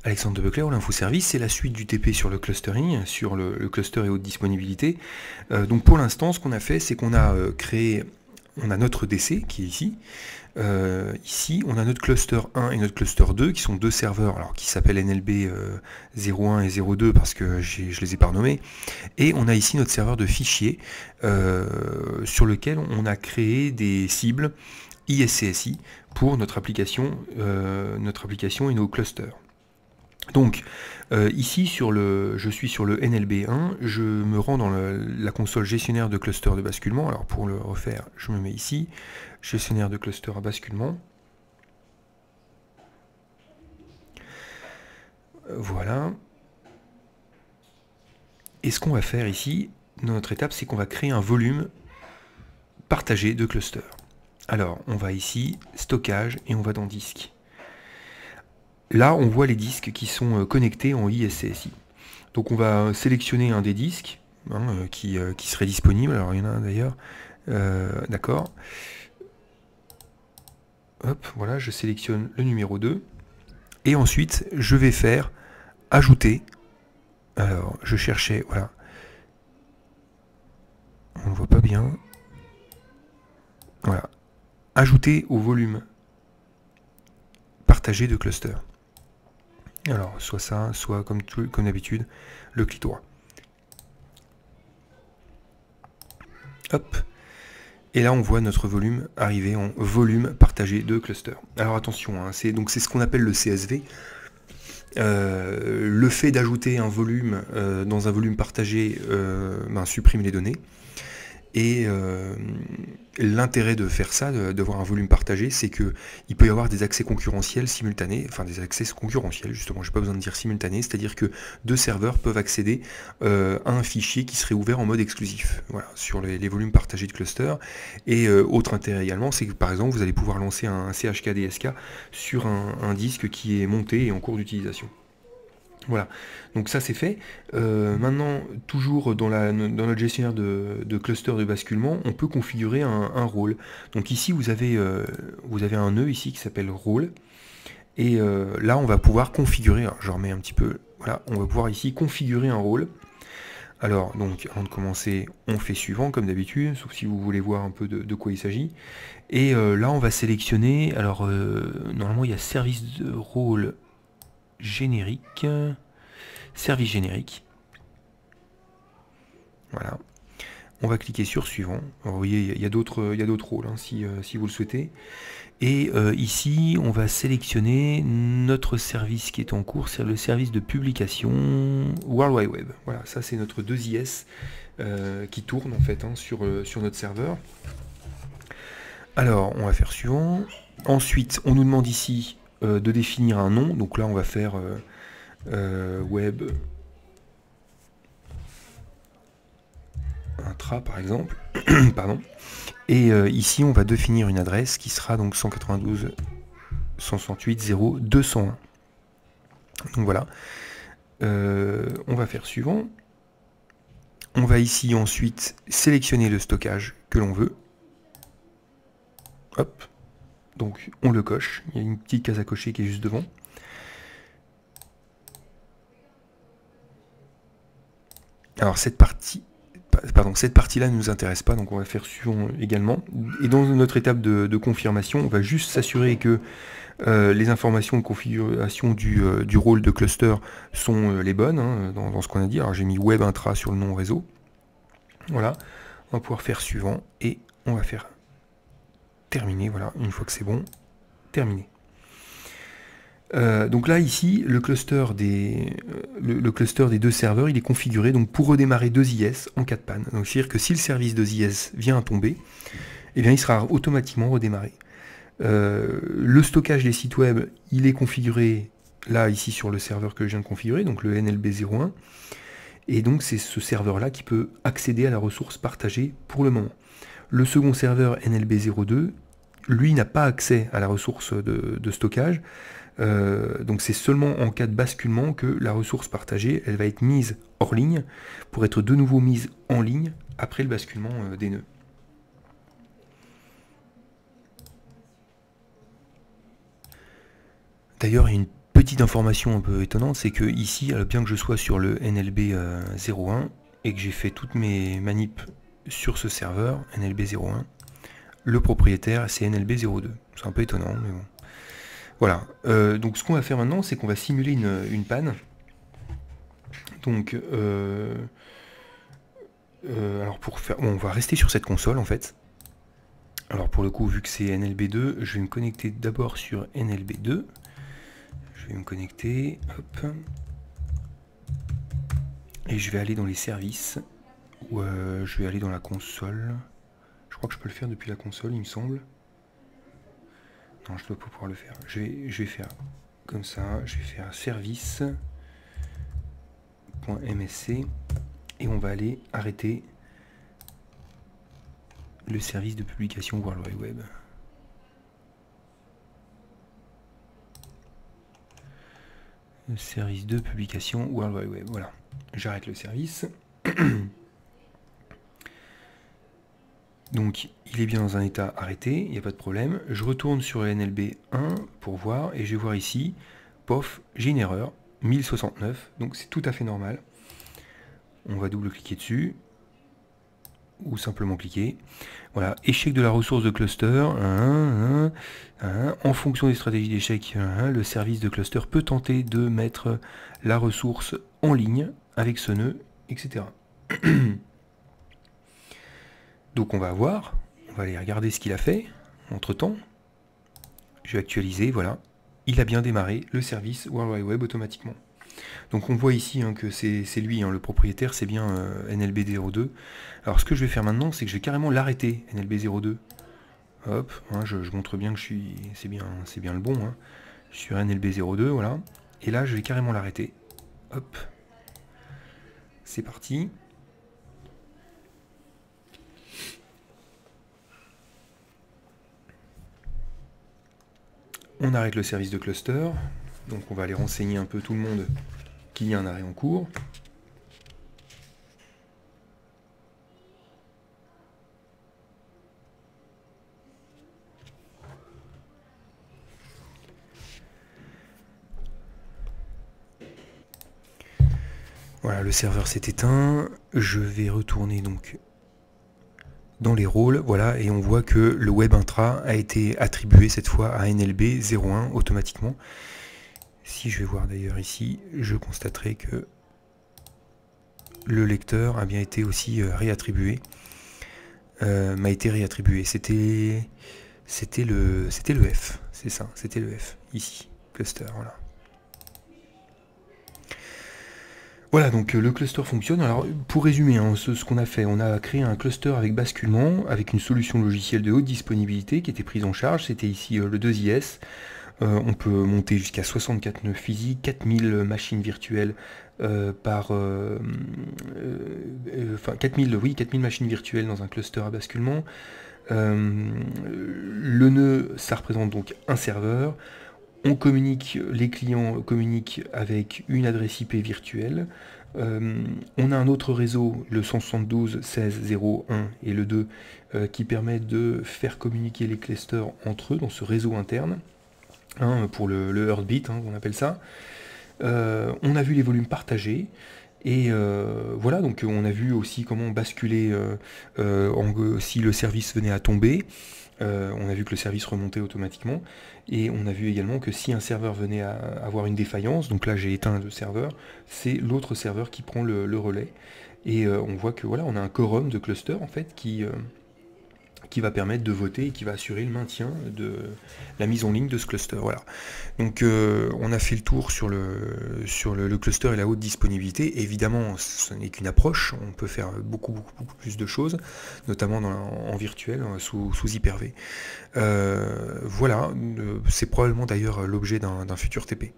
Alexandre de Becler, l'infoservice, c'est la suite du TP sur le clustering, sur le cluster et haute disponibilité. Donc pour l'instant, ce qu'on a fait, c'est qu'on a créé, on a notre DC qui est ici. Ici, on a notre cluster 1 et notre cluster 2 qui sont deux serveurs alors qui s'appellent NLB 01 et 02 parce que je les ai pas renommés. Et on a ici notre serveur de fichiers sur lequel on a créé des cibles ISCSI pour notre application et nos clusters. Donc ici je suis sur le NLB1, je me rends dans la console gestionnaire de cluster de basculement. Alors pour le refaire, je me mets ici, gestionnaire de cluster à basculement. Voilà. Et ce qu'on va faire ici, dans notre étape, c'est qu'on va créer un volume partagé de cluster. Alors on va ici, stockage, et on va dans disque. Là, on voit les disques qui sont connectés en ISCSI. Donc on va sélectionner un des disques qui serait disponible. Alors il y en a un d'ailleurs. D'accord. Hop, voilà, je sélectionne le numéro 2. Et ensuite, je vais faire ajouter. Alors, je cherchais, voilà. On ne voit pas bien. Voilà. Ajouter au volume partagé de cluster. Alors, soit ça, soit comme d'habitude, le clic droit. Hop. Et là, on voit notre volume arriver en volume partagé de cluster. Alors attention, hein, c'est ce qu'on appelle le CSV. Le fait d'ajouter un volume dans un volume partagé supprime les données. Et l'intérêt de faire ça, d'avoir un volume partagé, c'est qu'il peut y avoir des accès concurrentiels simultanés, enfin des accès concurrentiels justement, j'ai pas besoin de dire simultanés, c'est-à-dire que deux serveurs peuvent accéder à un fichier qui serait ouvert en mode exclusif, voilà, sur les volumes partagés de cluster. Et autre intérêt également, c'est que par exemple vous allez pouvoir lancer un CHK-DSK sur un disque qui est monté et en cours d'utilisation. Voilà, donc ça c'est fait. Maintenant, toujours dans notre gestionnaire de cluster de basculement, on peut configurer un rôle. Donc ici, vous avez un nœud ici qui s'appelle rôle. Et là, on va pouvoir configurer, alors, je remets un petit peu, voilà, on va pouvoir ici configurer un rôle. Alors, donc, avant de commencer, on fait suivant, comme d'habitude, sauf si vous voulez voir un peu de quoi il s'agit. Et là, on va sélectionner, alors, normalement, il y a service de rôle générique, service générique. Voilà. On va cliquer sur suivant. Alors, vous voyez, il y a d'autres rôles hein, si vous le souhaitez. Et ici, on va sélectionner notre service qui est en cours, c'est le service de publication World Wide Web. Voilà, ça c'est notre 2IS qui tourne en fait hein, sur notre serveur. Alors, on va faire suivant. Ensuite, on nous demande ici de définir un nom. Donc là, on va faire web intra par exemple. Pardon. Et ici, on va définir une adresse qui sera donc 192.168.0.201. Donc voilà. On va faire suivant. On va ici ensuite sélectionner le stockage que l'on veut. Hop. Donc on le coche. Il y a une petite case à cocher qui est juste devant. Alors cette partie-là ne nous intéresse pas, donc on va faire suivant également. Et dans notre étape de confirmation, on va juste s'assurer que les informations de configuration du rôle de cluster sont les bonnes hein, dans ce qu'on a dit. Alors j'ai mis web intra sur le nom réseau. Voilà, on va pouvoir faire suivant et on va faire terminer. Voilà, une fois que c'est bon, terminé. Donc là ici le cluster des deux serveurs il est configuré donc pour redémarrer 2IS en cas de panne. Donc c'est à dire que si le service 2IS vient à tomber, eh bien il sera automatiquement redémarré. Le stockage des sites web il est configuré là ici sur le serveur que je viens de configurer, donc le NLB01, et donc c'est ce serveur là qui peut accéder à la ressource partagée pour le moment. Le second serveur NLB02 lui n'a pas accès à la ressource de stockage. Donc c'est seulement en cas de basculement que la ressource partagée elle va être mise hors ligne pour être de nouveau mise en ligne après le basculement des nœuds. D'ailleurs il y a une petite information un peu étonnante, c'est que ici, bien que je sois sur le NLB 01 et que j'ai fait toutes mes manips sur ce serveur NLB 01, le propriétaire c'est NLB 02. C'est un peu étonnant, mais bon. Voilà. Donc ce qu'on va faire maintenant, c'est qu'on va simuler une panne. Donc, alors pour faire, bon, on va rester sur cette console en fait. Alors pour le coup, vu que c'est NLB2, je vais me connecter d'abord sur NLB2. Je vais me connecter, hop, et je vais aller dans les services, ou je vais aller dans la console. Je crois que je peux le faire depuis la console, il me semble. Non, je dois pas pouvoir le faire. Je vais faire comme ça, je vais faire service.msc et on va aller arrêter le service de publication World Wide Web. Le service de publication World Wide Web, voilà. J'arrête le service. Donc il est bien dans un état arrêté, il n'y a pas de problème. Je retourne sur NLB 1 pour voir, et je vais voir ici, pof, j'ai une erreur, 1069, donc c'est tout à fait normal. On va double-cliquer dessus, ou simplement cliquer. Voilà, échec de la ressource de cluster, en fonction des stratégies d'échec, le service de cluster peut tenter de mettre la ressource en ligne avec ce nœud, etc. Donc on va voir, on va aller regarder ce qu'il a fait entre temps. Je vais actualiser, voilà. Il a bien démarré le service World Wide Web automatiquement. Donc on voit ici que c'est lui, le propriétaire, c'est bien NLB02. Alors ce que je vais faire maintenant, c'est que je vais carrément l'arrêter, NLB02. Hop, je montre bien que c'est bien le bon. Je suis sur NLB02, voilà. Et là, je vais carrément l'arrêter. Hop. C'est parti. On arrête le service de cluster, donc on va aller renseigner un peu tout le monde qu'il y a un arrêt en cours. Voilà, le serveur s'est éteint. Je vais retourner donc dans les rôles, voilà, et on voit que le web intra a été attribué cette fois à NLB 01 automatiquement. Si je vais voir d'ailleurs ici, je constaterai que le lecteur a bien été aussi réattribué. M'a été réattribué. C'était le F, c'est ça, c'était le F, ici, cluster, voilà. Voilà, donc le cluster fonctionne. Alors pour résumer ce qu'on a fait, on a créé un cluster avec basculement, avec une solution logicielle de haute disponibilité qui était prise en charge, c'était ici le 2IS. On peut monter jusqu'à 64 nœuds physiques, 4000 machines virtuelles enfin 4000 machines virtuelles dans un cluster à basculement. Le nœud, ça représente donc un serveur. Les clients communiquent avec une adresse IP virtuelle. On a un autre réseau, le 172.16.0.1 et le 2, qui permet de faire communiquer les clusters entre eux dans ce réseau interne, pour le Heartbeat, on appelle ça. On a vu les volumes partagés. Et voilà, donc on a vu aussi comment basculer si le service venait à tomber. On a vu que le service remontait automatiquement, et on a vu également que si un serveur venait à avoir une défaillance, donc là j'ai éteint le serveur, c'est l'autre serveur qui prend le relais, et on voit que voilà, on a un quorum de cluster en fait qui va permettre de voter et qui va assurer le maintien de la mise en ligne de ce cluster. Voilà. Donc on a fait le tour sur le cluster et la haute disponibilité. Évidemment, ce n'est qu'une approche, on peut faire beaucoup plus de choses, notamment en virtuel, sous Hyper-V. Voilà, c'est probablement d'ailleurs l'objet d'un futur TP.